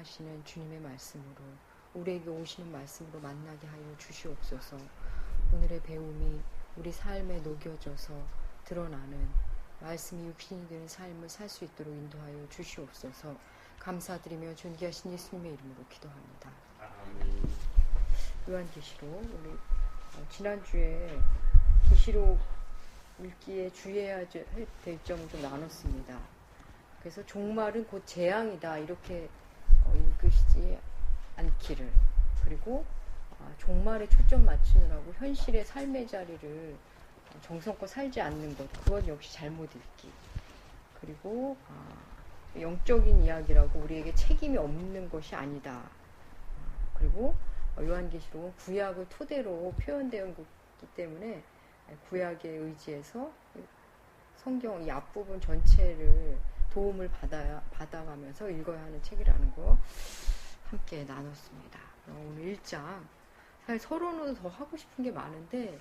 하시는 주님의 말씀으로 우리에게 오시는 말씀으로 만나게 하여 주시옵소서. 오늘의 배움이 우리 삶에 녹여져서 드러나는 말씀이 육신이 되는 삶을 살 수 있도록 인도하여 주시옵소서. 감사드리며 존귀하신 예수님의 이름으로 기도합니다. 요한계시록 우리 지난주에 계시록 읽기에 주의해야 될 점을 좀 나눴습니다. 그래서 종말은 곧 재앙이다 이렇게 읽으시지 않기를, 그리고 종말에 초점 맞추느라고 현실의 삶의 자리를 정성껏 살지 않는 것, 그건 역시 잘못 읽기, 그리고 영적인 이야기라고 우리에게 책임이 없는 것이 아니다. 그리고 요한계시록은 구약을 토대로 표현되어 있기 때문에 구약에 의지해서 성경 이 앞부분 전체를 도움을 받아가면서 읽어야 하는 책이라는 거 함께 나눴습니다. 오늘 1장 사실 서론으로 더 하고 싶은 게 많은데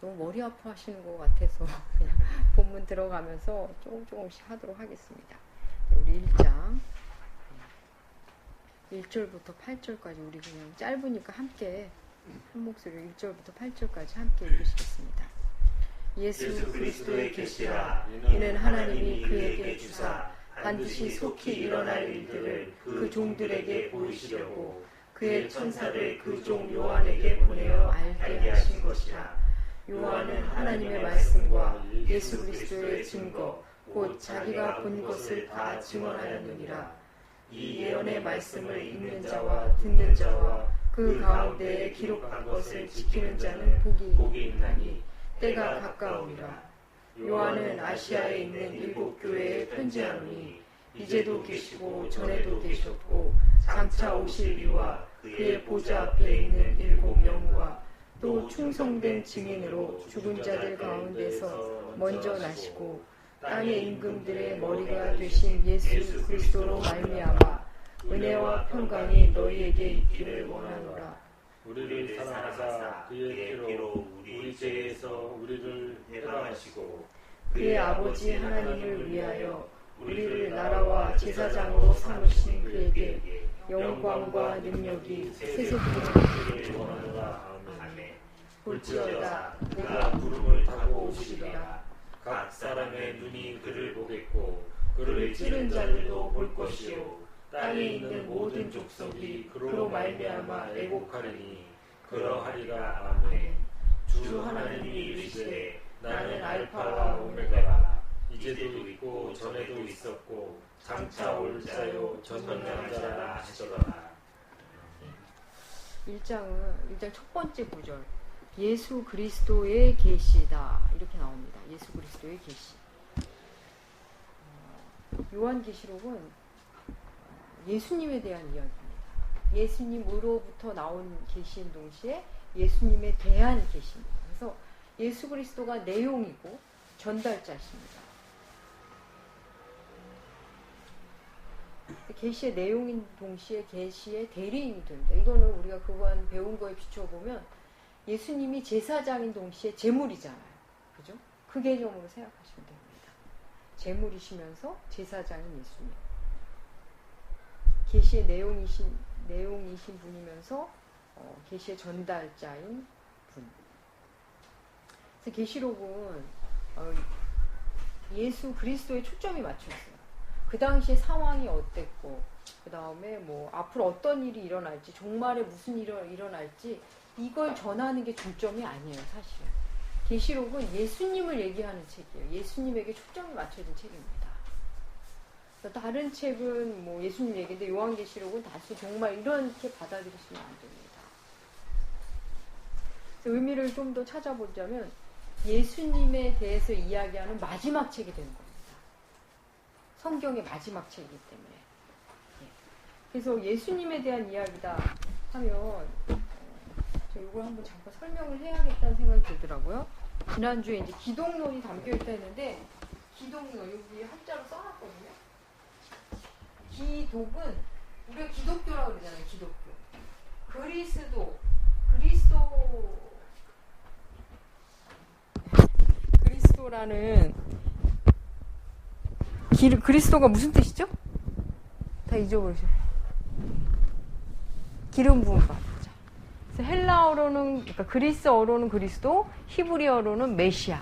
너무 머리 아파하시는 것 같아서 그냥 본문 들어가면서 조금씩 하도록 하겠습니다. 우리 1장 1절부터 8절까지 우리 그냥 짧으니까 함께 한 목소리로 1절부터 8절까지 함께 읽으시겠습니다. 예수 그리스도의 계시라. 이는 하나님이 그에게 주사 반드시 속히 일어날 일들을 그 종들에게 보이시려고 그의 천사를 그 종 요한에게 보내어 알게 하신 것이라. 요한은 하나님의 말씀과 예수 그리스도의 증거 곧 자기가 본 것을 다 증언하였느니라. 이 예언의 말씀을 읽는 자와 듣는 자와 그 가운데에 기록한 것을 지키는 자는 복이 있나니 때가 가까우니라. 요한은 아시아에 있는 7 교회에 편지하노니 이제도 계시고 전에도 계셨고 장차 오실 이와 그의 보좌 앞에 있는 7 영과 또 충성된 증인으로 죽은 자들 가운데서 먼저 나시고 땅의 임금들의 머리가 되신 예수 그리스도로 말미암아 은혜와 평강이 너희에게 있기를 원하노라. 우리를 사랑하사 그의 피로 우리 죄에서 우리를 해방하시고 그의 아버지 하나님을 위하여 우리를 나라와 제사장으로 삼으신 그에게 영광과 능력이 세세토록 원하노라. 아멘. 볼지어다 내가 구름을 타고 오시리라. 각 사람의 눈이 그를 보겠고 그를 찌른 자들도 볼 것이요 땅에 있는 모든 족속이 그로 말미암아 애곡하리니 그러하리라. 아멘. 주 하나님이 이르시되 나는 알파와 오메가라. 이제도 있고 전에도 있었고 장차 올 자요 전능자라 하시더라. 1장 첫 번째 구절, 예수 그리스도의 계시다 이렇게 나옵니다. 예수 그리스도의 계시. 요한계시록은 예수님에 대한 이야기입니다. 예수님으로부터 나온 계시인 동시에 예수님에 대한 계시입니다. 그래서 예수 그리스도가 내용이고 전달자십니다. 계시의 내용인 동시에 계시의 대리인이 됩니다. 이거는 우리가 그간 배운 거에 비춰보면 예수님이 제사장인 동시에 제물이잖아요. 그죠? 그 개념으로 생각하시면 됩니다. 제물이시면서 제사장인 예수님. 계시의 내용이신 분이면서 계시의 전달자인 분. 그래서 계시록은 예수 그리스도에 초점이 맞춰있어요. 그 당시에 상황이 어땠고, 그 다음에 뭐 앞으로 어떤 일이 일어날지, 종말에 무슨 일이 일어날지 이걸 전하는 게 중점이 아니에요, 사실은. 계시록은 예수님을 얘기하는 책이에요. 예수님에게 초점이 맞춰진 책입니다. 다른 책은 뭐 예수님 얘기인데 요한계시록은 다시 정말 이렇게 받아들이시면 안 됩니다. 그래서 의미를 좀 더 찾아보자면 예수님에 대해서 이야기하는 마지막 책이 되는 겁니다. 성경의 마지막 책이기 때문에. 그래서 예수님에 대한 이야기다 하면 제가 이걸 한번 잠깐 설명을 해야겠다는 생각이 들더라고요. 지난주에 이제 기독론이 담겨있다 했는데 기독론 여기 한자로 써놨거든요. 기독은 우리가 기독교라고 그러잖아요. 기독교. 그리스도라는 그리스도가 무슨 뜻이죠? 다 잊어버리세요. 기름 부음 받은 자. 그래서 헬라어로는, 그러니까 그리스어로는 그리스도, 히브리어로는 메시아.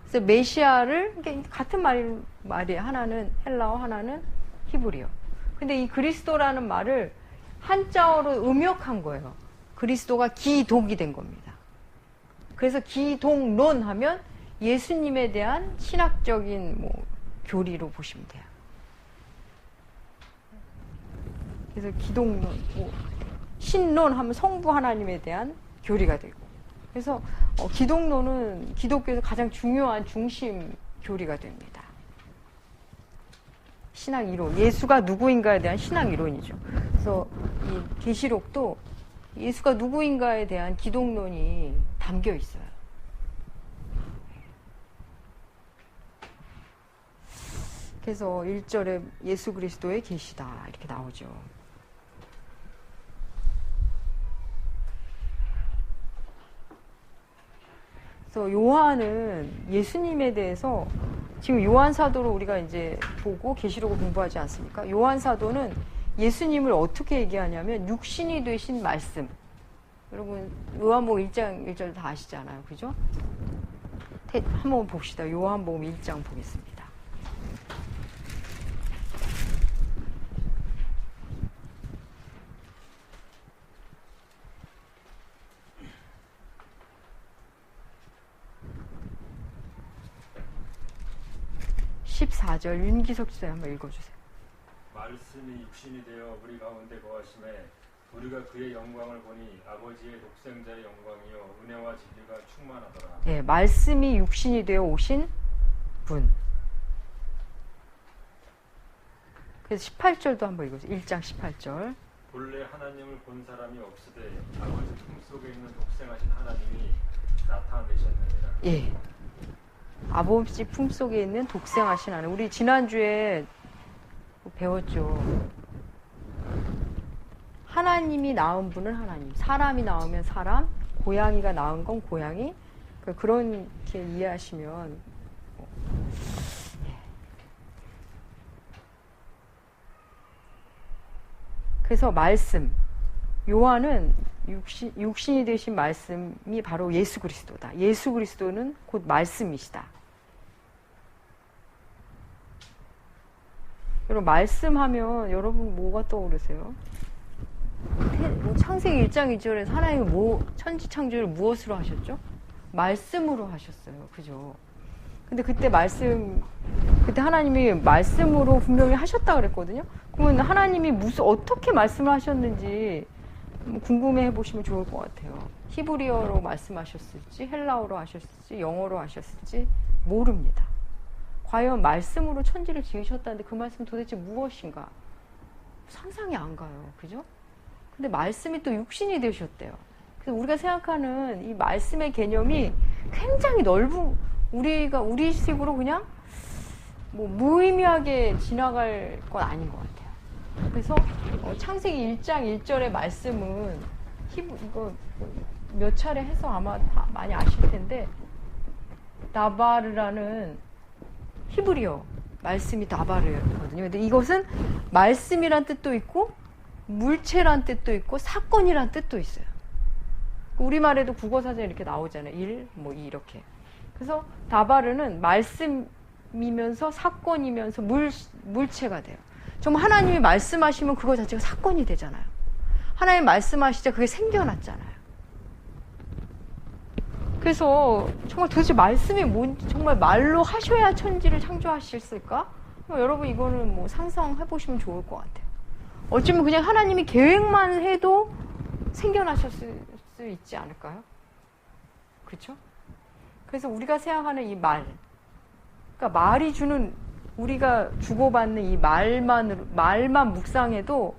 그래서 메시아를, 같은 말이에요. 하나는 헬라어, 하나는 히브리어. 근데 이 그리스도라는 말을 한자어로 음역한 거예요. 그리스도가 기독이 된 겁니다. 그래서 기독론 하면 예수님에 대한 신학적인 교리로 보시면 돼요. 그래서 기독론, 신론 하면 성부 하나님에 대한 교리가 되고, 그래서 기독론은 기독교에서 가장 중요한 중심 교리가 됩니다. 신학 이론, 예수가 누구인가에 대한 신학 이론이죠. 그래서 이 계시록도 예수가 누구인가에 대한 기독론이 담겨 있어요. 그래서 1절에 예수 그리스도의 계시다 이렇게 나오죠. 그래서 요한은 예수님에 대해서 지금 요한 사도로 우리가 이제 보고 계시록을 공부하지 않습니까? 요한 사도는 예수님을 어떻게 얘기하냐면 육신이 되신 말씀. 여러분 요한복음 1장 1절 다 아시잖아요. 그죠? 한번 봅시다. 요한복음 1장 보겠습니다. (14절) 윤기석 지사 한번 읽어주세요. 말씀이 육신이 되어 우리 가운데 거하심에 우리가 그의 영광을 보니 아버지의 독생자의 영광이요 은혜와 진리가 충만하더라. 네, 말씀이 육신이 되어 오신 분. 그래서 18절도 한번 읽어주세요. 1장 18절. 본래 하나님을 본 사람이 없으되 아버지 품속에 있는 독생하신 하나님이 나타내셨느니라. 예. 아버지 품속에 있는 독생하신 하나님. 우리 지난주에 배웠죠. 하나님이 낳은 분은 하나님, 사람이 낳으면 사람, 고양이가 낳은 건 고양이. 그렇게 이해하시면 그래서 말씀, 요한은 육신이 되신 말씀이 바로 예수 그리스도다. 예수 그리스도는 곧 말씀이시다. 여러분 말씀하면 여러분 뭐가 떠오르세요? 창세기 1장 2절에서 하나님이 천지 창조를 무엇으로 하셨죠? 말씀으로 하셨어요. 그죠? 근데 그때 하나님이 말씀으로 분명히 하셨다 그랬거든요. 그러면 하나님이 어떻게 말씀을 하셨는지 궁금해 보시면 좋을 것 같아요. 히브리어로 말씀하셨을지, 헬라어로 하셨을지, 영어로 하셨을지 모릅니다. 과연 말씀으로 천지를 지으셨다는데 그 말씀은 도대체 무엇인가? 상상이 안 가요. 그죠? 근데 말씀이 또 육신이 되셨대요. 그래서 우리가 생각하는 이 말씀의 개념이 굉장히 우리식으로 그냥 무의미하게 지나갈 건 아닌 것 같아요. 그래서 창세기 1장 1절의 말씀은 이거 몇 차례 해서 아마 다 많이 아실 텐데 다바르라는 히브리어 말씀이 다바르거든요. 근데 이것은 말씀이란 뜻도 있고 물체란 뜻도 있고 사건이란 뜻도 있어요. 우리말에도 국어사전에 이렇게 나오잖아요. 이렇게. 그래서 다바르는 말씀이면서 사건이면서 물체가 돼요. 정말 하나님이 말씀하시면 그거 자체가 사건이 되잖아요. 하나님 말씀하시자 그게 생겨났잖아요. 그래서 정말 도대체 말씀이 뭔지 정말 말로 하셔야 천지를 창조하셨을까? 여러분 이거는 상상해 보시면 좋을 것 같아요. 어쩌면 그냥 하나님이 계획만 해도 생겨나셨을 수 있지 않을까요? 그렇죠? 그래서 우리가 생각하는 이 말, 그러니까 말이 주는 우리가 주고받는 이 말만 묵상해도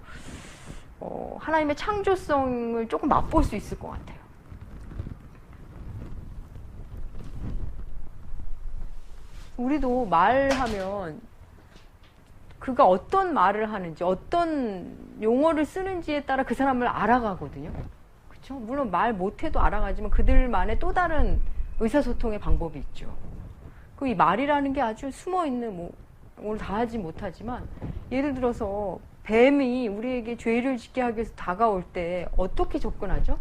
하나님의 창조성을 조금 맛볼 수 있을 것 같아요. 우리도 말하면 그가 어떤 말을 하는지 어떤 용어를 쓰는지에 따라 그 사람을 알아가거든요. 그렇죠? 물론 말 못해도 알아가지만 그들만의 또 다른 의사소통의 방법이 있죠. 이 말이라는 게 아주 숨어있는 오늘 다 하지 못하지만 예를 들어서 뱀이 우리에게 죄를 짓게 하기 위해서 다가올 때 어떻게 접근하죠?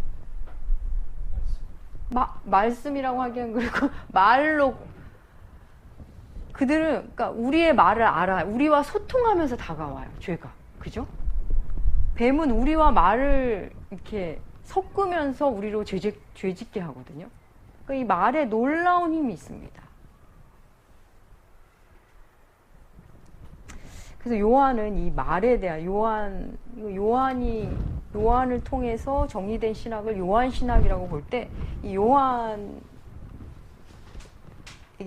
말씀이라고 하기엔 그리고 말로 그들은 그러니까 우리의 말을 알아요. 우리와 소통하면서 다가와요. 죄가. 그죠? 뱀은 우리와 말을 이렇게 섞으면서 우리로 죄 짓게 하거든요. 그러니까 이 말에 놀라운 힘이 있습니다. 그래서 요한은 이 말에 대한 요한을 통해서 정리된 신학을 요한 신학이라고 볼 때 이 요한에게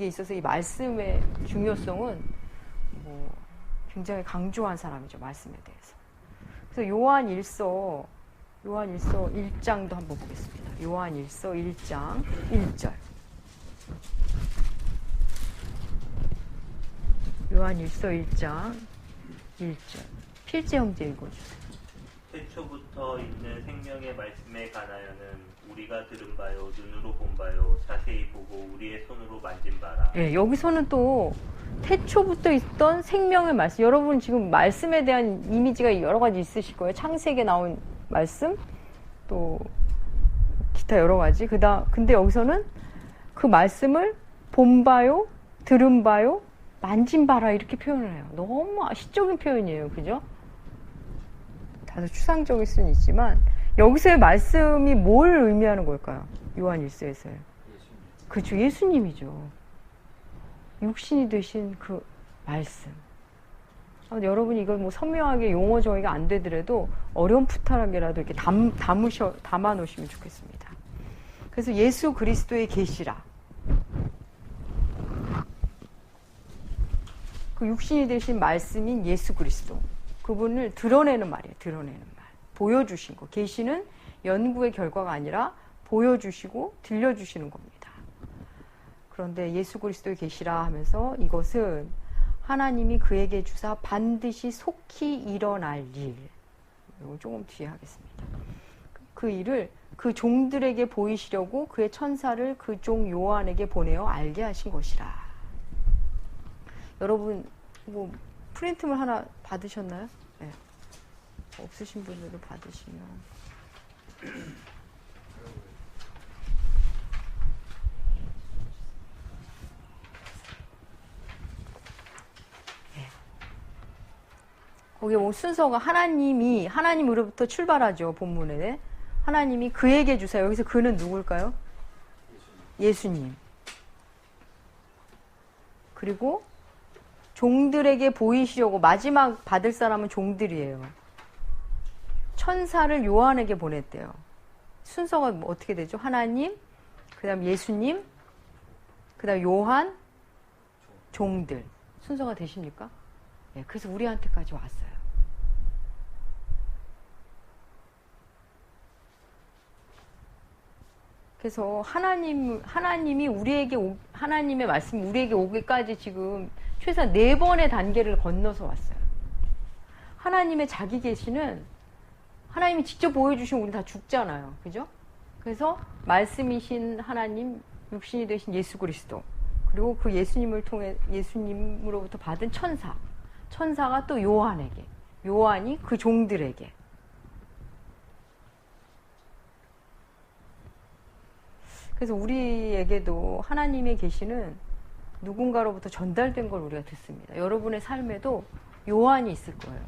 있어서 이 말씀의 중요성은 뭐 굉장히 강조한 사람이죠. 말씀에 대해서. 그래서 요한 1서 1장도 한번 보겠습니다. 요한 1서 1장 1절. 요한 1서 1장 1절. 필재 형제 읽어주세요. 태초부터 있는 생명의 말씀에 관하여는 우리가 들은 바요, 눈으로 본 바요, 자세히 보고 우리의 손으로 만진 바라. 네, 여기서는 또 태초부터 있던 생명의 말씀. 여러분 지금 말씀에 대한 이미지가 여러 가지 있으실 거예요. 창세기에 나온 말씀, 또 기타 여러 가지. 근데 여기서는 그 말씀을 본 바요, 들은 바요, 만진 바라 이렇게 표현을 해요. 너무 시적인 표현이에요. 그죠? 다소 추상적일 수는 있지만 여기서의 말씀이 뭘 의미하는 걸까요? 요한 1서에서요. 그렇죠. 예수님이죠. 육신이 되신 그 말씀. 여러분이 이걸 뭐 선명하게 용어 정의가 안 되더라도 어렴풋하게라도 이렇게 담아 놓으시면 좋겠습니다. 그래서 예수 그리스도의 계시라. 그 육신이 되신 말씀인 예수 그리스도. 그분을 드러내는 말이에요. 드러내는 말. 보여주신 거. 계시는 연구의 결과가 아니라 보여주시고 들려주시는 겁니다. 그런데 예수 그리스도의 계시라 하면서 이것은 하나님이 그에게 주사 반드시 속히 일어날 일. 이거 조금 뒤에 하겠습니다. 그 일을 그 종들에게 보이시려고 그의 천사를 그 종 요한에게 보내어 알게 하신 것이라. 여러분 뭐 프린트물 하나 받으셨나요? 네. 없으신 분들은 받으시면. 네. 거기에 뭐 순서가 하나님으로부터 출발하죠. 본문에. 하나님이 그에게 주세요. 여기서 그는 누굴까요? 예수님. 그리고 종들에게 보이시려고 마지막 받을 사람은 종들이에요. 천사를 요한에게 보냈대요. 순서가 뭐 어떻게 되죠? 하나님, 그 다음 예수님, 그 다음 요한, 종들. 순서가 되십니까? 네, 그래서 우리한테까지 왔어요. 그래서 하나님이 하나님의 말씀이 우리에게 오기까지 지금 최소한 4번의 단계를 건너서 왔어요. 하나님의 자기 계시는 하나님이 직접 보여주시면 우리 다 죽잖아요. 그죠? 그래서 말씀이신 하나님, 육신이 되신 예수 그리스도, 그리고 그 예수님을 통해 예수님으로부터 받은 천사가 또 요한에게, 요한이 그 종들에게. 그래서 우리에게도 하나님의 계시는 누군가로부터 전달된 걸 우리가 듣습니다. 여러분의 삶에도 요한이 있을 거예요.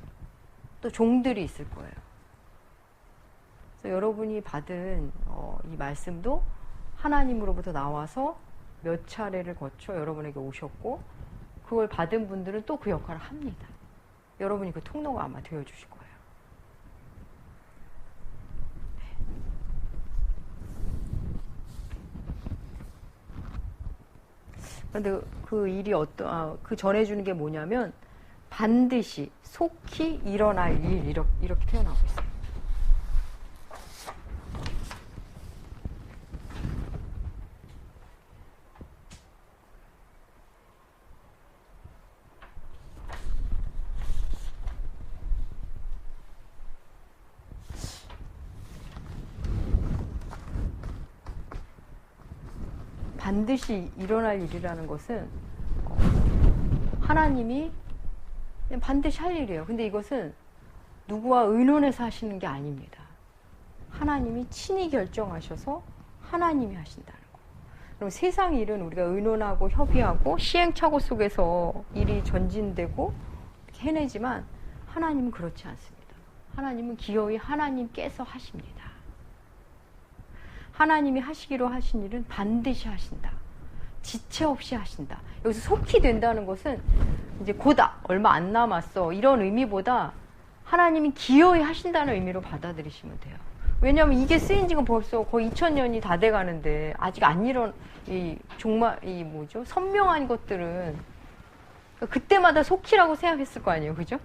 또 종들이 있을 거예요. 그래서 여러분이 받은 이 말씀도 하나님으로부터 나와서 몇 차례를 거쳐 여러분에게 오셨고, 그걸 받은 분들은 또 그 역할을 합니다. 여러분이 그 통로가 아마 되어주실 거예요. 그런데 그 일이 그 전해주는 게 뭐냐면 반드시 속히 일어날 일, 이렇게 표현하고 있어요. 반드시 일어날 일이라는 것은 하나님이 그냥 반드시 할 일이에요. 근데 이것은 누구와 의논해서 하시는 게 아닙니다. 하나님이 친히 결정하셔서 하나님이 하신다는 거. 그럼 세상 일은 우리가 의논하고 협의하고 시행착오 속에서 일이 전진되고 해내지만 하나님은 그렇지 않습니다. 하나님은 기어이 하나님께서 하십니다. 하나님이 하시기로 하신 일은 반드시 하신다. 지체 없이 하신다. 여기서 속히 된다는 것은 이제 곧 얼마 안 남았어. 이런 의미보다 하나님이 기어이 하신다는 의미로 받아들이시면 돼요. 왜냐하면 이게 쓰인 지가 벌써 거의 2000년이 다 돼 가는데 아직 안 이런 선명한 것들은 그때마다 속히라고 생각했을 거 아니에요. 그죠?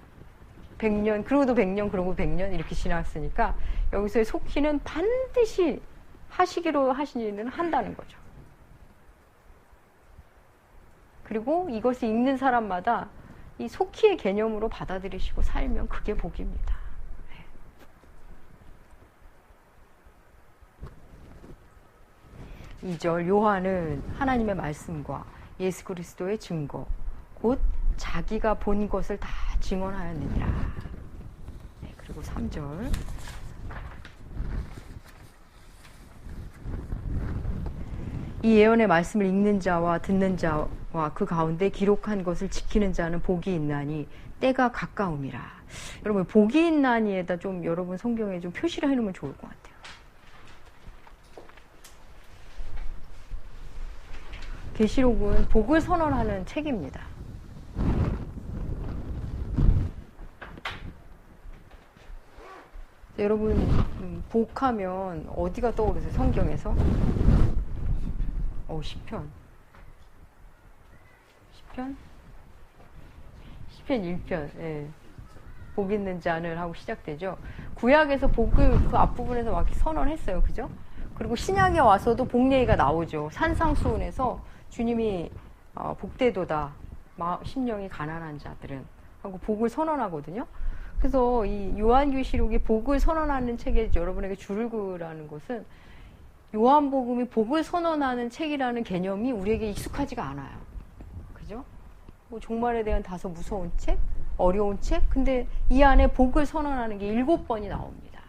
100년, 그러고도 100년, 그러고 100년 이렇게 지났으니까 여기서의 속히는 반드시 하시기로 하신 일은 한다는 거죠. 그리고 이것을 읽는 사람마다 이 속히의 개념으로 받아들이시고 살면 그게 복입니다. 2절 요한은 하나님의 말씀과 예수 그리스도의 증거 곧 자기가 본 것을 다 증언하였느니라. 네, 그리고 3절 이 예언의 말씀을 읽는 자와 듣는 자와 그 가운데 기록한 것을 지키는 자는 복이 있나니 때가 가까움이라. 여러분 복이 있나니에다 좀 여러분 성경에 좀 표시를 해놓으면 좋을 것 같아요. 계시록은 복을 선언하는 책입니다. 여러분 복하면 어디가 떠오르세요? 성경에서? 시편. 시편 1편. 예. 복 있는 자는 하고 시작되죠. 구약에서 복을 그 앞부분에서 막 선언했어요. 그죠? 그리고 신약에 와서도 복 얘기가 나오죠. 산상수훈에서 주님이 복되도다. 심령이 가난한 자들은 하고 복을 선언하거든요. 그래서 이 요한계시록이 복을 선언하는 책에 여러분에게 줄을 그으라는 것은 요한복음이 복을 선언하는 책이라는 개념이 우리에게 익숙하지가 않아요. 그죠? 뭐 종말에 대한 다소 무서운 책, 어려운 책, 근데 이 안에 복을 선언하는 게 7번이 나옵니다.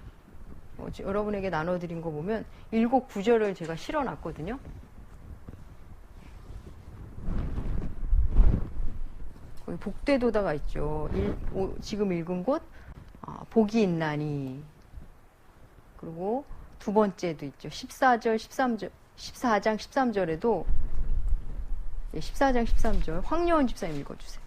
여러분에게 나눠드린 거 보면 7 구절을 제가 실어놨거든요. 거기 복되도다가 있죠. 지금 읽은 곳, 복이 있나니. 그리고 두 번째도 있죠. 14절, 13절, 14장 13절에도 14장 13절 황여원 집사님 읽어주세요.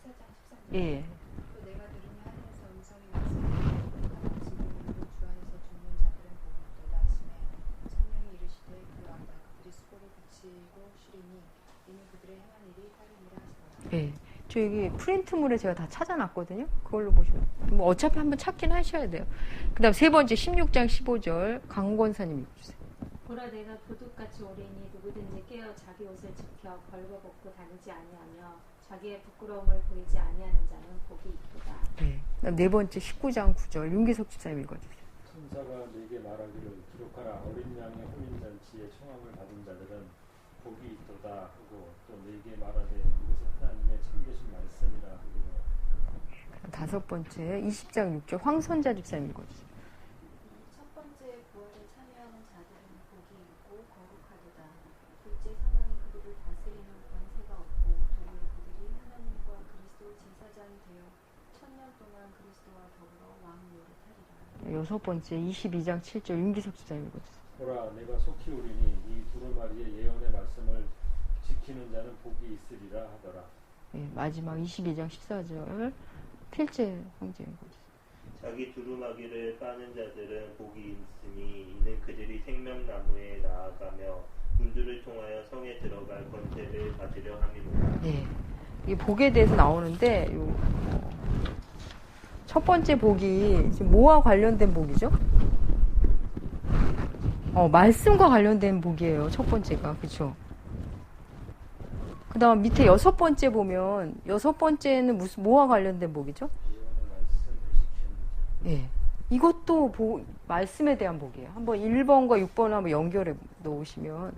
14장 13절. 예. 또 내가 들으니 하늘에서 음성이 말씀하되 지금으로 주 안에서 죽는 자들은 복이 있도다 하시매 성령이 이르시되 그러하다 그들이 수고를 그치고 쉬리니 이는 그들의 행한 일이 따르니라 하시더라. 예. 저 여기 프린트물에 제가 다 찾아놨거든요. 그걸로 보시면 뭐 어차피 한번 찾긴 하셔야 돼요. 그 다음 세 번째 16장 15절 강권사님 읽어주세요. 보라 내가 도둑같이 오리니 누구든지 깨어 자기 옷을 지켜 벌거벗고 다니지 아니하며 자기의 부끄러움을 보이지 아니하는 자는 복이 있도다. 네. 그다음 네 번째 19장 9절 윤기석 집사님 읽어주세요. 천사가 내게 말하기를 기록하라 어린 양의 혼인잔치에 청함을 받은 자들은 복이 있도다 하고 또 내게 말하되 이것은 하나님의 참되신 말씀이라 하고. 다섯 번째 20장 6절 황선자 집사님 읽어주세요. 첫 번째 구원에 참여하는 자들은 복이 있고 거룩하도다. 둘째 사망이 그들을 다스리는 권세가 없고 도리어 그들이 하나님과 그리스도 제사장이 되어 1000년 동안 그리스도와 더불어 왕노릇 하리라. 여섯 번째 22장 7절 윤기석 집사님 읽어주세요. 보라 내가 속히 오리니 이 두루마리의 예언의 말씀을 지키는 자는 복이 있으리라 하더라. 네, 마지막 22장 14절 필제 형제 읽어주세요. 자기 두루마기를 빠는 자들은 복이 있으니 이는 그들이 생명나무에 나아가며 문들을 통하여 성에 들어갈 권세를 받으려 함이로다. 네, 이 복에 대해서 나오는데 첫 번째 복이 지금 뭐와 관련된 복이죠? 말씀과 관련된 복이에요. 첫 번째가. 그렇죠? 그 다음 밑에 여섯 번째 보면 여섯 번째는 뭐와 관련된 복이죠? 예언의 말씀을 지키는 자. 예. 이것도 말씀에 대한 복이에요. 한번 1번과 6번을 한번 연결해 놓으시면.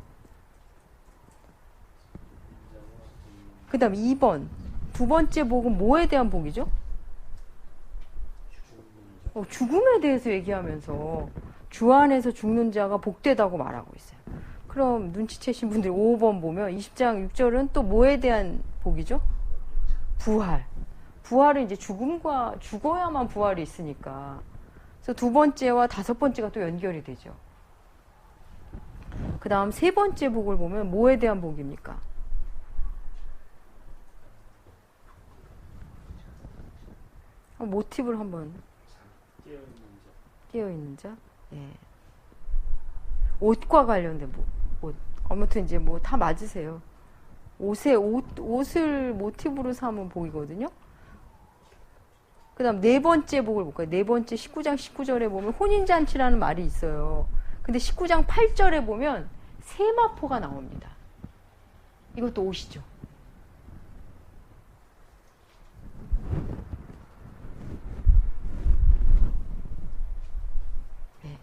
그 다음 2번. 두 번째 복은 뭐에 대한 복이죠? 죽음에 대해서 얘기하면서 주 안에서 죽는 자가 복되다고 말하고 있어요. 그럼 눈치채신 분들이 5번 보면 20장 6절은 또 뭐에 대한 복이죠? 부활. 부활은 이제 죽어야만 부활이 있으니까. 그래서 두 번째와 다섯 번째가 또 연결이 되죠. 그 다음 세 번째 복을 보면 뭐에 대한 복입니까? 모티브를 한번. 깨어있는 자. 예. 옷과 관련된 옷. 아무튼 이제 뭐 다 맞으세요. 옷을 모티브로 삼은 복이거든요. 그 다음 네 번째 복을 볼까요? 네 번째 19장 19절에 보면 혼인잔치라는 말이 있어요. 근데 19장 8절에 보면 세마포가 나옵니다. 이것도 옷이죠. 네.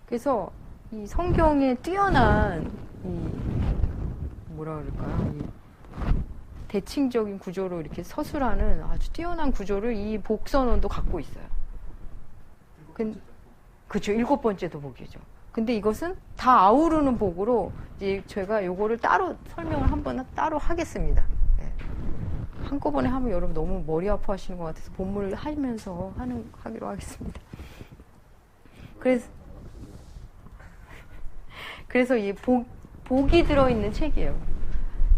그래서 이 성경에 뛰어난 뭐라 그럴까요? 이 대칭적인 구조로 이렇게 서술하는 아주 뛰어난 구조를 이 복선언도 갖고 있어요. 그렇죠. 7번째도 복이죠. 근데 이것은 다 아우르는 복으로 이제 제가 요거를 따로 설명을 한번 따로 하겠습니다. 네. 한꺼번에 하면 여러분 너무 머리 아파하시는 것 같아서 본문을 하면서 하기로 하겠습니다. 그래서 이 복이 들어있는 책이에요.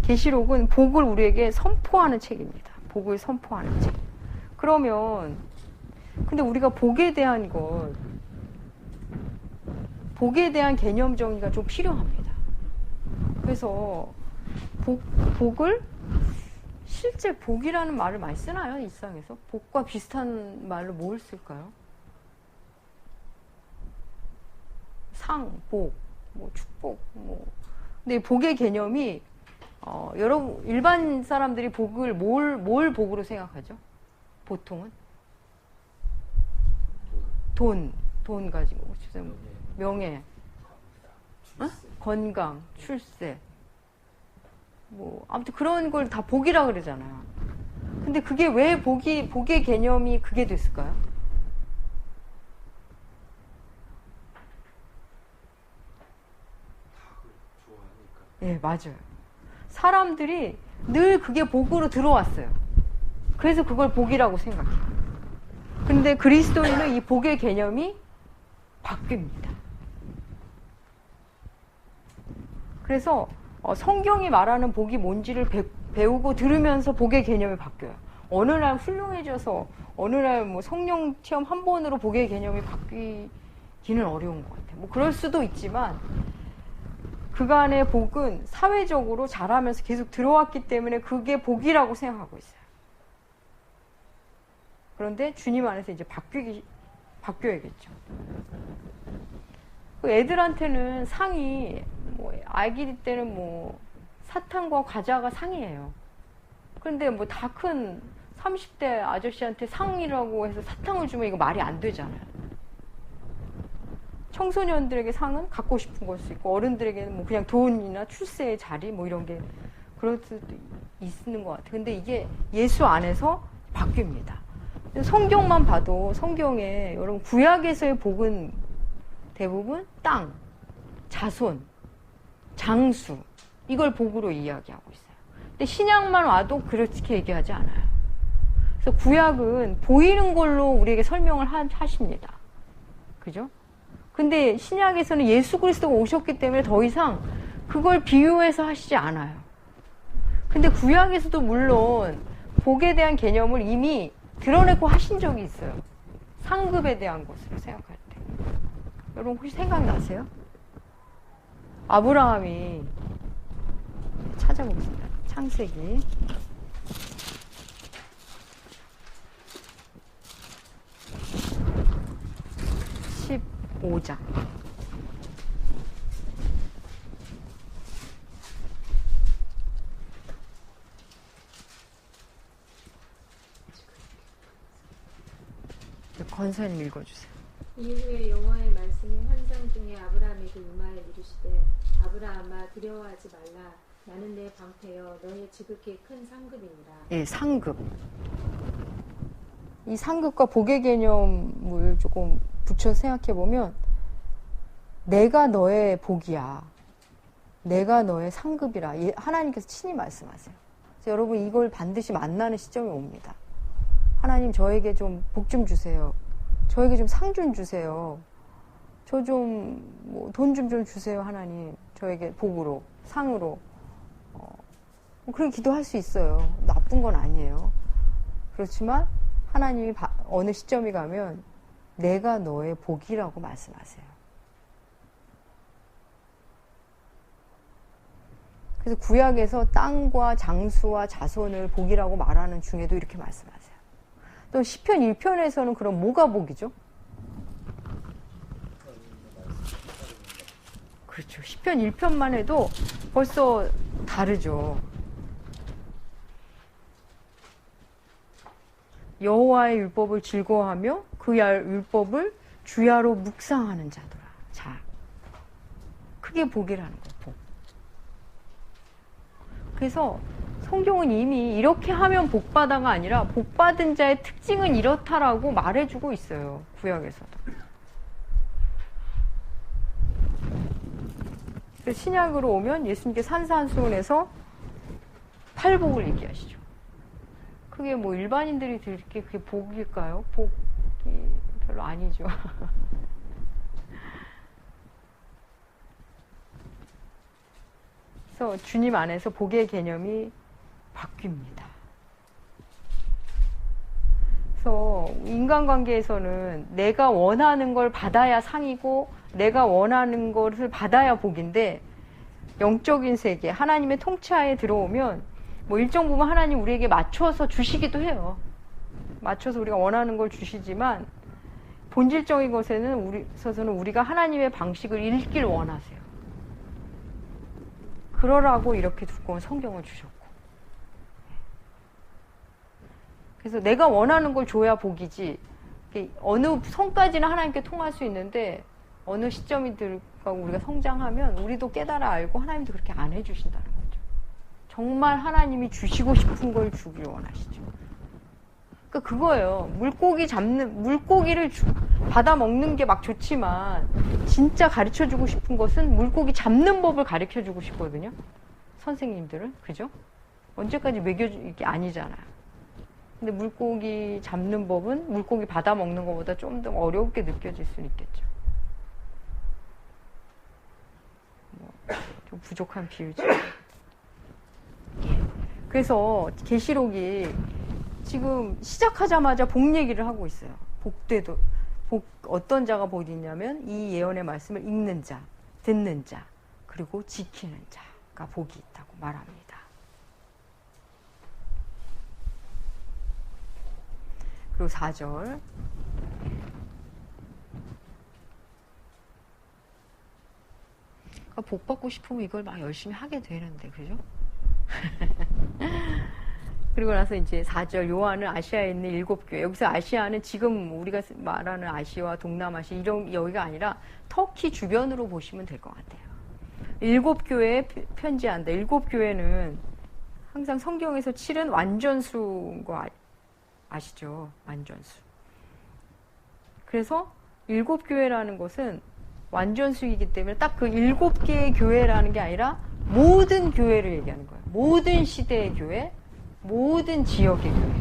계시록은 복을 우리에게 선포하는 책입니다. 복을 선포하는 책. 그러면 근데 우리가 복에 대한 개념 정의가 좀 필요합니다. 그래서 복을 실제 복이라는 말을 많이 쓰나요? 일상에서? 복과 비슷한 말로 뭘 쓸까요? 상, 복, 뭐 축복, 뭐. 근데 복의 개념이 여러분 일반 사람들이 복을 뭘 복으로 생각하죠? 보통은 돈 가지고 명예, 건강, 출세, 뭐 아무튼 그런 걸 다 복이라 그러잖아요. 근데 그게 왜 복의 개념이 그게 됐을까요? 네, 맞아요. 사람들이 늘 그게 복으로 들어왔어요. 그래서 그걸 복이라고 생각해요. 근데 그리스도인은 이 복의 개념이 바뀝니다. 그래서 성경이 말하는 복이 뭔지를 배우고 들으면서 복의 개념이 바뀌어요. 어느 날 훌륭해져서 어느 날 뭐 성령 체험 한 번으로 복의 개념이 바뀌기는 어려운 것 같아요. 뭐 그럴 수도 있지만 그간의 복은 사회적으로 자라면서 계속 들어왔기 때문에 그게 복이라고 생각하고 있어요. 그런데 주님 안에서 이제 바뀌어야겠죠. 애들한테는 상이 뭐 아기 때는 뭐 사탕과 과자가 상이에요. 그런데 뭐 다 큰 30대 아저씨한테 상이라고 해서 사탕을 주면 이거 말이 안 되잖아요. 청소년들에게 상은 갖고 싶은 걸 수 있고 어른들에게는 뭐 그냥 돈이나 출세의 자리 뭐 이런 게 그럴 수도 있는 것 같아요. 근데 이게 예수 안에서 바뀝니다. 성경만 봐도 성경에 여러분 구약에서의 복은 대부분 땅, 자손, 장수 이걸 복으로 이야기하고 있어요. 근데 신약만 와도 그렇게 얘기하지 않아요. 그래서 구약은 보이는 걸로 우리에게 설명을 하십니다. 그죠? 근데 신약에서는 예수 그리스도가 오셨기 때문에 더 이상 그걸 비유해서 하시지 않아요. 근데 구약에서도 물론 복에 대한 개념을 이미 드러내고 하신 적이 있어요. 상급에 대한 것으로 생각할 때. 여러분 혹시 생각나세요? 아브라함이 찾아보겠습니다. 창세기 15장. 권사님 읽어주세요. 이후에 여호와의 말씀이 환상 중에 아브라함에게 임하여 이르시되 아브라함아 두려워하지 말라 나는 내 방패여 너의 지극히 큰 상급이니라. 예, 상급. 이 상급과 복의 개념을 조금 붙여서 생각해 보면 내가 너의 복이야. 내가 너의 상급이라. 하나님께서 친히 말씀하세요. 그래서 여러분 이걸 반드시 만나는 시점이 옵니다. 하나님 저에게 좀 복 좀 주세요. 저에게 좀 상 좀 주세요. 저 좀 돈 좀 주세요. 하나님 저에게 복으로 상으로. 그런 기도할 수 있어요. 나쁜 건 아니에요. 그렇지만 하나님이 어느 시점이 가면 내가 너의 복이라고 말씀하세요. 그래서 구약에서 땅과 장수와 자손을 복이라고 말하는 중에도 이렇게 말씀하세요. 또 시편 1편에서는 그럼 뭐가 복이죠? 그렇죠. 시편 1편만 해도 벌써 다르죠. 여호와의 율법을 즐거워하며 그 율법을 주야로 묵상하는 자더라. 자, 그게 복이라는 거예요. 복. 그래서 성경은 이미 이렇게 하면 복받아가 아니라 복받은 자의 특징은 이렇다라고 말해주고 있어요. 구약에서도. 그래서 신약으로 오면 예수님께 산산수훈에서 팔복을 얘기하시죠. 그게 뭐 일반인들이 듣기에 그게 복일까요? 복이 별로 아니죠. 그래서 주님 안에서 복의 개념이 바뀝니다. 그래서 인간관계에서는 내가 원하는 걸 받아야 상이고 내가 원하는 것을 받아야 복인데 영적인 세계, 하나님의 통치하에 들어오면 뭐 일정 부분 하나님 우리에게 맞춰서 주시기도 해요. 맞춰서 우리가 원하는 걸 주시지만 본질적인 것에는 우리가 하나님의 방식을 읽길 원하세요. 그러라고 이렇게 두꺼운 성경을 주셨고. 그래서 내가 원하는 걸 줘야 복이지. 어느 선까지는 하나님께 통할 수 있는데 어느 시점이 들고 우리가 성장하면 우리도 깨달아 알고 하나님도 그렇게 안 해주신다는 거죠. 정말 하나님이 주시고 싶은 걸 주길 원하시죠. 그러니까 그거예요. 물고기를 받아 먹는 게 막 좋지만 진짜 가르쳐주고 싶은 것은 물고기 잡는 법을 가르쳐주고 싶거든요. 선생님들은. 그죠? 언제까지 먹여줄 게 아니잖아요. 근데 물고기 잡는 법은 물고기 받아 먹는 것보다 좀 더 어렵게 느껴질 수는 있겠죠. 좀 부족한 비유죠. 그래서 계시록이 지금 시작하자마자 복 얘기를 하고 있어요. 어떤 자가 복이 있냐면 이 예언의 말씀을 읽는 자, 듣는 자, 그리고 지키는 자가 복이 있다고 말합니다. 그리고 4절. 복 받고 싶으면 이걸 막 열심히 하게 되는데, 그죠? 그리고 나서 이제 4절, 요한은 아시아에 있는 7교회. 여기서 아시아는 지금 우리가 말하는 아시아, 동남아시아, 여기가 아니라 터키 주변으로 보시면 될 것 같아요. 7교회에 편지한다. 7교회는 항상 성경에서 치른 완전수인 거 아시죠? 완전수. 그래서 7교회라는 것은 완전수이기 때문에 딱 그 7개의 교회라는 게 아니라 모든 교회를 얘기하는 거예요. 모든 시대의 교회, 모든 지역의 교회.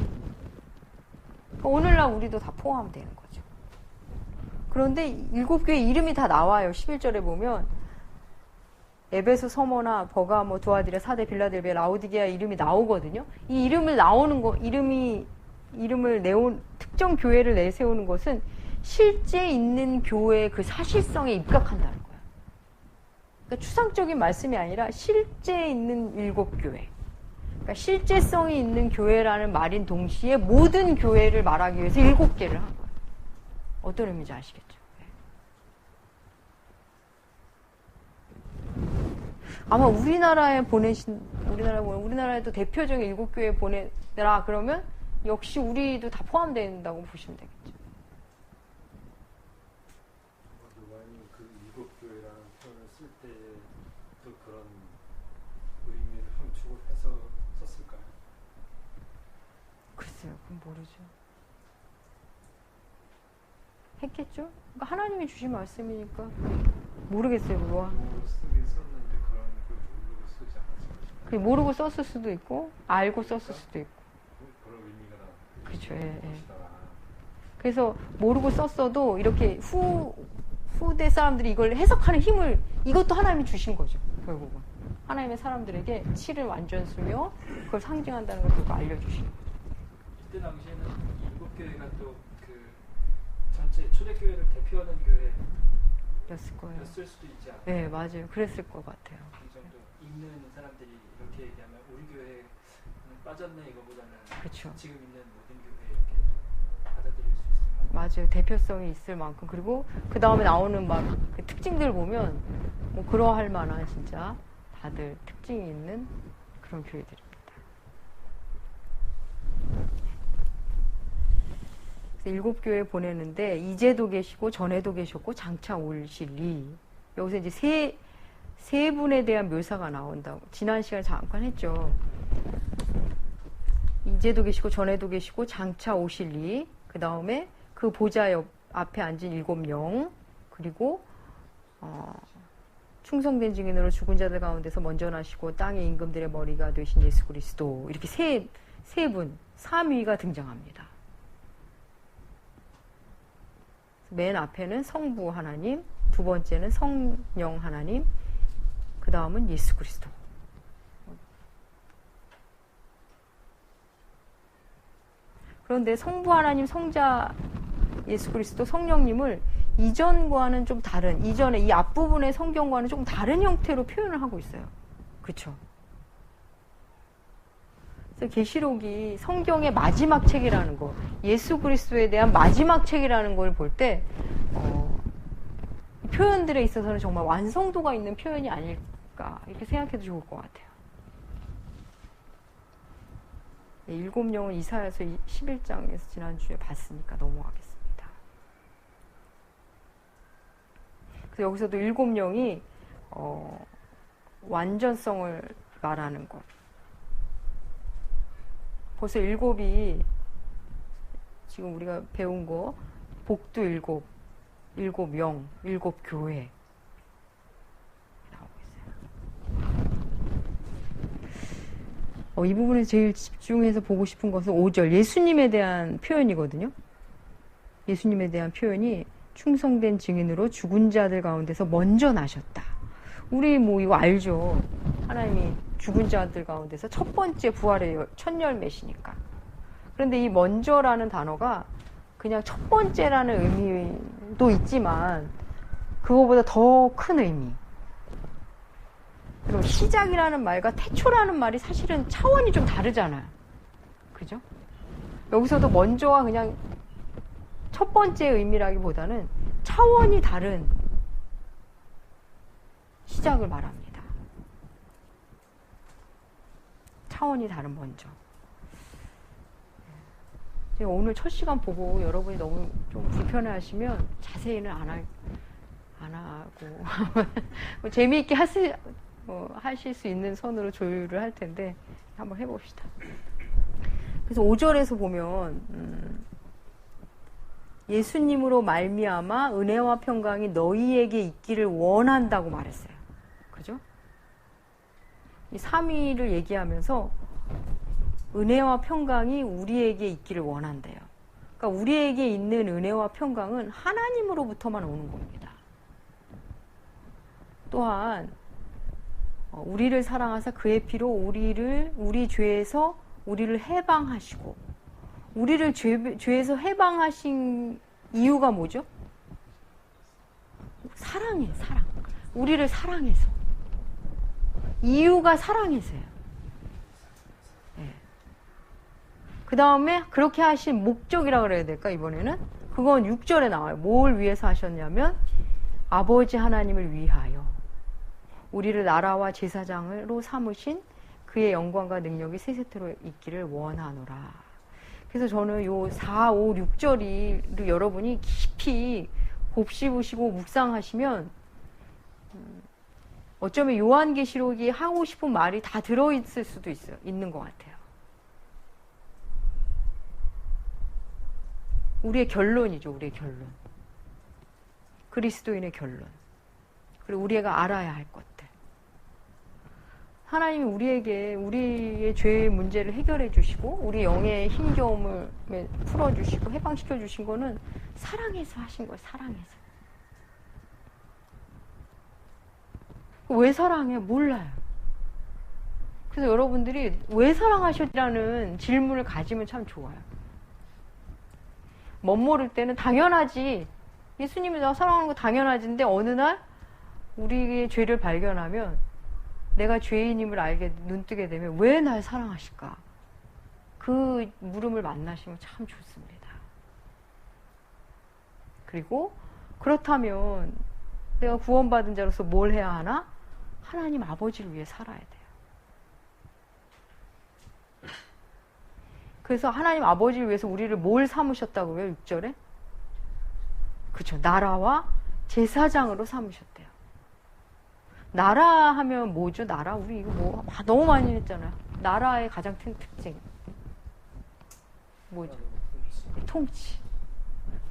그러니까 오늘날 우리도 다 포함되는 거죠. 그런데 7교회 이름이 다 나와요. 11절에 보면 에베소, 서머나, 버가모, 두아디라, 사데, 빌라델비아, 라오디게아 이름이 나오거든요. 이 이름을 이름을 특정 교회를 내세우는 것은 실제 있는 교회의 그 사실성에 입각한다는 거예요. 그러니까 추상적인 말씀이 아니라 실제 있는 7교회. 그러니까 실제성이 있는 교회라는 말인 동시에 모든 교회를 말하기 위해서 7개를 한 거예요. 어떤 의미인지 아시겠죠? 아마 우리나라에도 대표적인 7교회 보내라 그러면 역시 우리도 다 포함된다고 보시면 되겠죠. 요한이 그 7교회라는 표현을 쓸 때 또 그런 의미를 모르죠. 했겠죠? 그러니까 하나님이 주신 말씀이니까 모르겠어요, 그거. 쓰긴 썼는데 그런 걸 모르고 쓰지 않았어요. 그게 모르고 썼을 수도 있고 알고 썼을 수도 있고. 그런 의미가 나. 그렇죠. 예, 예. 그래서 모르고 썼어도 이렇게 후대 사람들이 이걸 해석하는 힘을 이것도 하나님이 주신 거죠. 결국은 하나님의 사람들에게 7을 완전수며 그걸 상징한다는 걸 결국 알려주신 거죠. 이때 당시에는 일곱 교회가 또 그 전체 초대교회를 대표하는 였을 거예요. 교회였을 수도 있지 않아요? 네, 맞아요. 그랬을 것 같아요. 이 정도 있는 사람들이 이렇게 얘기하면 우리 교회는 빠졌네 이거보다는 그렇죠. 지금 있는 모든 교회 이렇게 받아들일 수 있을 만큼. 맞아요. 대표성이 있을 만큼. 그리고 그 다음에 나오는 막 그 특징들 보면 뭐 그러할 만한 진짜 다들 특징이 있는 그런 교회들입니다. 그래서 7교회 보내는데 이제도 계시고 전에도 계셨고 장차 오시리. 여기서 이제 세 분에 대한 묘사가 나온다고. 지난 시간에 잠깐 했죠. 이제도 계시고 전에도 계시고 장차 오시리. 그 다음에 그 보좌 옆 앞에 앉은 7명. 그리고 충성된 증인으로 죽은 자들 가운데서 먼저 나시고 땅의 임금들의 머리가 되신 예수 그리스도. 이렇게 세 분, 3위가 등장합니다. 맨 앞에는 성부 하나님, 두 번째는 성령 하나님, 그 다음은 예수 그리스도. 그런데 성부 하나님, 성자 예수 그리스도, 성령님을 이전과는 좀 다른, 이전에 이 앞부분의 성경과는 좀 다른 형태로 표현을 하고 있어요. 그렇죠? 그래서 계시록이 성경의 마지막 책이라는 거, 예수 그리스도에 대한 마지막 책이라는 걸 볼 때 표현들에 있어서는 정말 완성도가 있는 표현이 아닐까 이렇게 생각해도 좋을 것 같아요. 7명은 이사야서 11장에서 지난주에 봤으니까 넘어가겠습니다. 그래서 여기서도 7명이 완전성을 말하는 것. 벌써 7이 지금 우리가 배운 거 복도 7, 7영, 7교회 나오고 있어요. 이 부분에 제일 집중해서 보고 싶은 것은 5절 예수님에 대한 표현이거든요. 예수님에 대한 표현이 충성된 증인으로 죽은 자들 가운데서 먼저 나셨다. 우리 뭐 이거 알죠. 하나님이 죽은 자들 가운데서 첫 번째 부활의 첫 열매시니까. 그런데 이 먼저라는 단어가 그냥 첫 번째라는 의미도 있지만 그거보다 더 큰 의미. 그리고 시작이라는 말과 태초라는 말이 사실은 차원이 좀 다르잖아요. 그죠? 여기서도 먼저와 그냥 첫 번째 의미라기보다는 차원이 다른 시작을 말합니다. 차원이 다른 먼저. 제가 오늘 첫 시간 보고 여러분이 너무 좀 불편해하시면 자세히는 안 하고 재미있게 하실 수 있는 선으로 조율을 할 텐데 한번 해봅시다. 그래서 5절에서 보면 예수님으로 말미암아 은혜와 평강이 너희에게 있기를 원한다고 말했어요. 그죠? 이 3위를 얘기하면서 은혜와 평강이 우리에게 있기를 원한대요. 그러니까 우리에게 있는 은혜와 평강은 하나님으로부터만 오는 겁니다. 또한 우리를 사랑하사 그의 피로 우리 죄에서 우리를 해방하시고 우리를 죄에서 해방하신 이유가 뭐죠? 사랑. 우리를 사랑해서. 이유가 사랑해서요. 네. 그 다음에 그렇게 하신 목적이라고 그래야 될까, 이번에는? 그건 6절에 나와요. 뭘 위해서 하셨냐면, 아버지 하나님을 위하여 우리를 나라와 제사장으로 삼으신 그의 영광과 능력이 세세토록 있기를 원하노라. 그래서 저는 요 4, 5, 6절이 여러분이 깊이 곱씹으시고 묵상하시면 어쩌면 요한계시록이 하고 싶은 말이 다 들어있을 수도 있어요. 있는 것 같아요. 우리의 결론이죠. 우리의 결론. 그리스도인의 결론. 그리고 우리가 알아야 할 것들. 하나님이 우리에게 우리의 죄의 문제를 해결해 주시고 우리 영의 힘겨움을 풀어주시고 해방시켜 주신 거는 사랑해서 하신 거예요. 사랑해서. 왜 사랑해? 몰라요. 그래서 여러분들이 왜 사랑하셨라는 질문을 가지면 참 좋아요. 멋모를 때는 당연하지. 예수님이 나 사랑하는 거 당연하지인데 어느 날 우리의 죄를 발견하면 내가 죄인임을 알게 눈뜨게 되면 왜 날 사랑하실까? 그 물음을 만나시면 참 좋습니다. 그리고 그렇다면 내가 구원받은 자로서 뭘 해야 하나? 하나님 아버지를 위해 살아야 돼요. 그래서 하나님 아버지를 위해서 우리를 뭘 삼으셨다고요? 6절에? 그렇죠. 나라와 제사장으로 삼으셨대요. 나라 하면 뭐죠? 나라? 우리 이거 뭐 너무 많이 했잖아요. 나라의 가장 큰 특징. 뭐죠? 통치.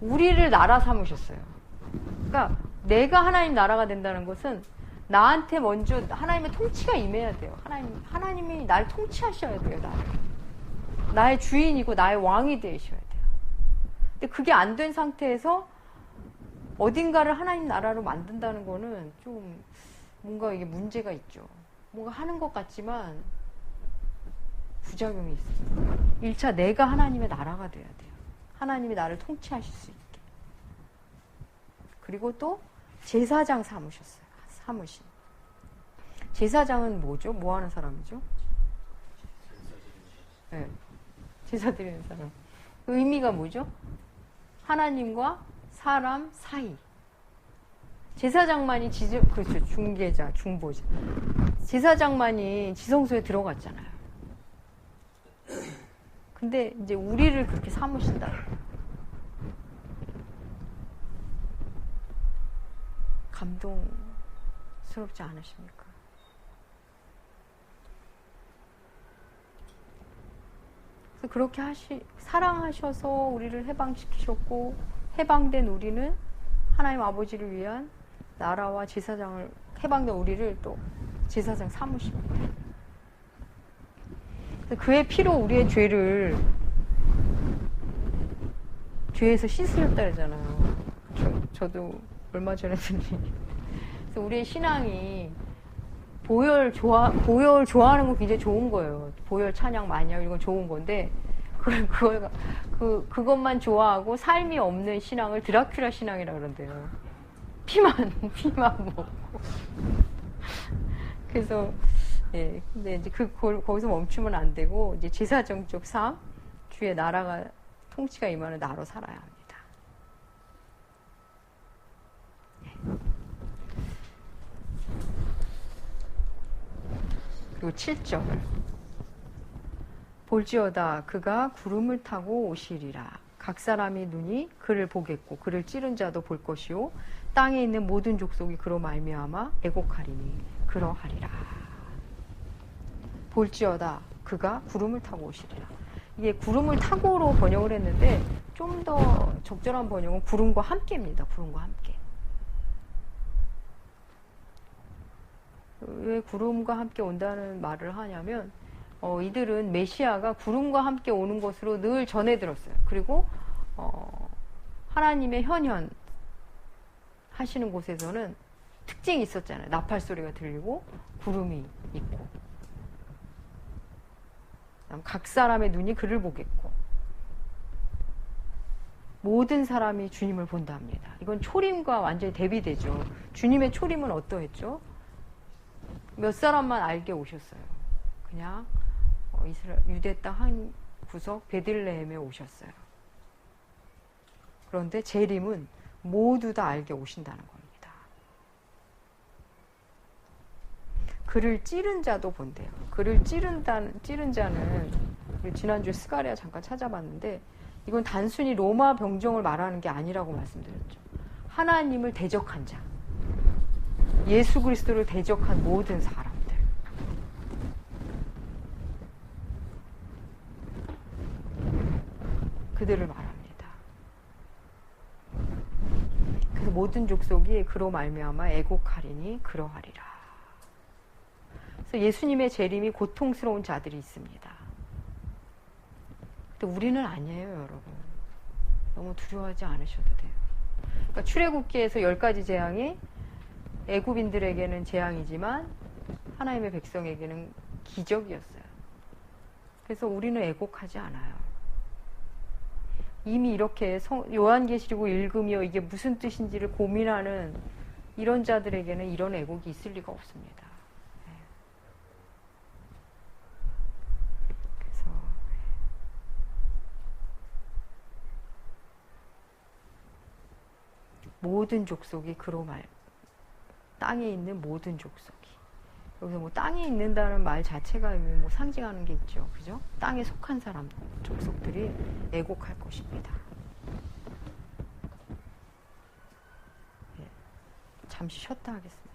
우리를 나라 삼으셨어요. 그러니까 내가 하나님 나라가 된다는 것은 나한테 먼저 하나님의 통치가 임해야 돼요. 하나님이 날 통치하셔야 돼요. 나의 주인이고 나의 왕이 되셔야 돼요. 근데 그게 안 된 상태에서 어딘가를 하나님 나라로 만든다는 거는 좀 뭔가 이게 문제가 있죠. 뭔가 하는 것 같지만 부작용이 있어요. 1차 내가 하나님의 나라가 돼야 돼요. 하나님이 나를 통치하실 수 있게. 그리고 또 제사장 삼으셨어요. 삼으신. 제사장은 뭐죠? 뭐 하는 사람이죠? 네. 제사 드리는 사람. 그 의미가 뭐죠? 하나님과 사람 사이. 제사장만이 그렇죠. 중개자, 중보자. 제사장만이 지성소에 들어갔잖아요. 근데 이제 우리를 그렇게 삼으신다. 감동스럽지 않으십니까? 그래서 그렇게 사랑하셔서 우리를 해방시키셨고, 해방된 우리는 하나님 아버지를 위한 나라와 제사장을, 해방된 우리를 또 제사장 삼으십니다. 그의 피로 우리의 죄에서 씻으셨다 그러잖아요. 저도 얼마 전에 그래서 우리의 신앙이 보혈 좋아하는 거 굉장히 좋은 거예요. 보혈 찬양 많이 하고 이건 좋은 건데 그것만 좋아하고 삶이 없는 신앙을 드라큘라 신앙이라 그런대요. 피만 먹고. 그래서 예, 근데 이제 거기서 멈추면 안 되고 이제 제사정적 삶, 주의 나라가 통치가 임하는 나로 살아야 합니다. 예. 그리고 7절. 볼지어다 그가 구름을 타고 오시리라. 각 사람이 눈이 그를 보겠고 그를 찌른 자도 볼 것이요 땅에 있는 모든 족속이 그로 말미암아 애곡하리니 그러하리라. 볼지어다 그가 구름을 타고 오시리라. 이게 구름을 타고로 번역을 했는데 좀 더 적절한 번역은 구름과 함께입니다. 구름과 함께. 왜 구름과 함께 온다는 말을 하냐면 이들은 메시아가 구름과 함께 오는 것으로 늘 전해 들었어요. 그리고 하나님의 현현 하시는 곳에서는 특징이 있었잖아요. 나팔 소리가 들리고 구름이 있고 각 사람의 눈이 그를 보겠고 모든 사람이 주님을 본다 합니다. 이건 초림과 완전히 대비되죠. 주님의 초림은 어떠했죠? 몇 사람만 알게 오셨어요. 그냥 유대 땅 한 구석 베들레헴에 오셨어요. 그런데 재림은 모두 다 알게 오신다는 겁니다. 그를 찌른 자도 본대요. 그를 찌른 자는 지난주에 스가랴 잠깐 찾아봤는데 이건 단순히 로마 병정을 말하는 게 아니라고 말씀드렸죠. 하나님을 대적한 자, 예수 그리스도를 대적한 모든 사람들, 그들을 말합니다. 모든 족속이 그로 말미암아 애곡하리니 그러하리라. 그래서 예수님의 재림이 고통스러운 자들이 있습니다. 근데 우리는 아니에요, 여러분. 너무 두려워하지 않으셔도 돼요. 그러니까 출애굽기에서 10가지 재앙이 애굽인들에게는 재앙이지만 하나님의 백성에게는 기적이었어요. 그래서 우리는 애곡하지 않아요. 이미 이렇게 요한계시록 읽으며 이게 무슨 뜻인지를 고민하는 이런 자들에게는 이런 애곡이 있을 리가 없습니다. 그래서 모든 족속이 그로 말, 땅에 있는 모든 족속이. 여기서 뭐 땅에 있는다는 말 자체가 뭐 상징하는 게 있죠. 그죠? 땅에 속한 사람, 족속들이 애곡할 것입니다. 예, 잠시 쉬었다 하겠습니다.